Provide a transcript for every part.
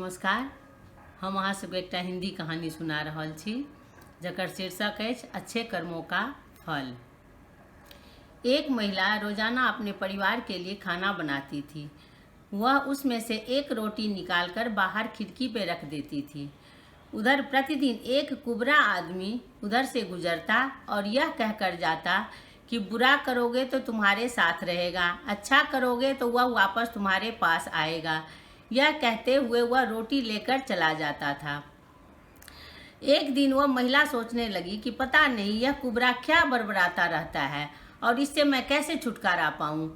नमस्कार। हम अहाँ सबके एकटा हिंदी कहानी सुना रहल छी जकर शीर्षक अछि अच्छे कर्मों का फल। एक महिला रोजाना अपने परिवार के लिए खाना बनाती थी। वह उसमें से एक रोटी निकालकर बाहर खिड़की पे रख देती थी। उधर प्रतिदिन एक कुबरा आदमी उधर से गुजरता और यह कहकर जाता कि बुरा करोगे तो तुम्हारे साथ रहेगा, अच्छा करोगे तो वह वापस तुम्हारे पास आएगा। यह कहते हुए वह रोटी लेकर चला जाता था। एक दिन वह महिला सोचने लगी कि पता नहीं यह कुबरा क्या बड़बड़ाता रहता है और इससे मैं कैसे छुटकारा पाऊं।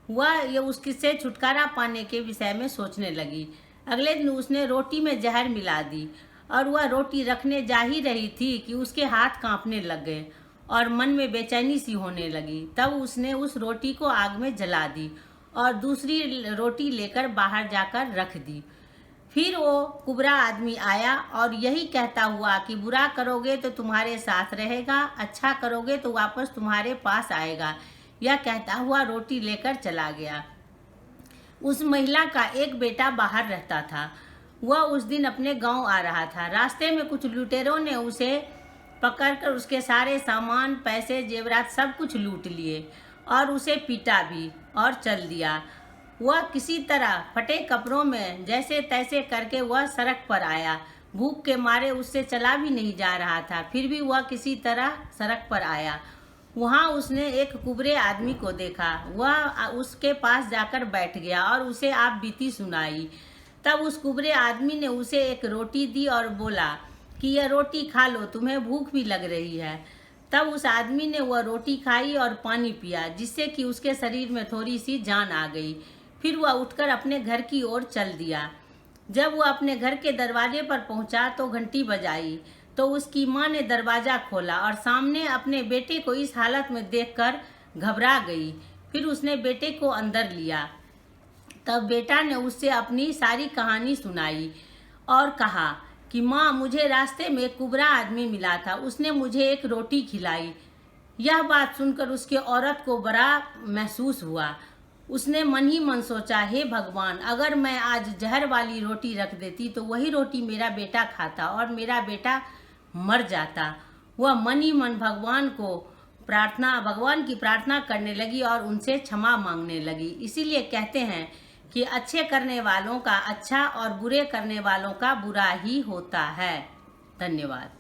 वह उससे छुटकारा पाने के विषय में सोचने लगी। अगले दिन उसने रोटी में जहर मिला दी और वह रोटी रखने जा ही रही थी कि उसके हाथ कांपने लग गए और मन में बेचैनी सी होने लगी। तब उसने उस रोटी को आग में जला दी और दूसरी रोटी लेकर बाहर जाकर रख दी। फिर वो कुबरा आदमी आया और यही कहता हुआ कि बुरा करोगे तो तुम्हारे साथ रहेगा, अच्छा करोगे तो वापस तुम्हारे पास आएगा, यह कहता हुआ रोटी लेकर चला गया। उस महिला का एक बेटा बाहर रहता था। वह उस दिन अपने गांव आ रहा था। रास्ते में कुछ लुटेरों ने उसे पकड़कर उसके सारे सामान, पैसे, जेवरात सब कुछ लूट लिए और उसे पीटा भी और चल दिया। वह किसी तरह फटे कपड़ों में जैसे तैसे करके वह सड़क पर आया। भूख के मारे उससे चला भी नहीं जा रहा था, फिर भी वह किसी तरह सड़क पर आया। वहाँ उसने एक कुबरे आदमी को देखा। वह उसके पास जाकर बैठ गया और उसे आप बीती सुनाई। तब उस कुबरे आदमी ने उसे एक रोटी दी और बोला कि यह रोटी खा लो, तुम्हें भूख भी लग रही है। तब उस आदमी ने वह रोटी खाई और पानी पिया, जिससे कि उसके शरीर में थोड़ी सी जान आ गई। फिर वह उठकर अपने घर की ओर चल दिया। जब वह अपने घर के दरवाजे पर पहुंचा तो घंटी बजाई। तो उसकी माँ ने दरवाज़ा खोला और सामने अपने बेटे को इस हालत में देखकर घबरा गई। फिर उसने बेटे को अंदर लिया। तब बेटा ने उससे अपनी सारी कहानी सुनाई और कहा कि माँ, मुझे रास्ते में एक कुबरा आदमी मिला था, उसने मुझे एक रोटी खिलाई। यह बात सुनकर उसके औरत को बड़ा महसूस हुआ। उसने मन ही मन सोचा, हे भगवान, अगर मैं आज जहर वाली रोटी रख देती तो वही रोटी मेरा बेटा खाता और मेरा बेटा मर जाता। वह मन ही मन भगवान की प्रार्थना करने लगी और उनसे क्षमा मांगने लगी। इसीलिए कहते हैं कि अच्छे करने वालों का अच्छा और बुरे करने वालों का बुरा ही होता है। धन्यवाद।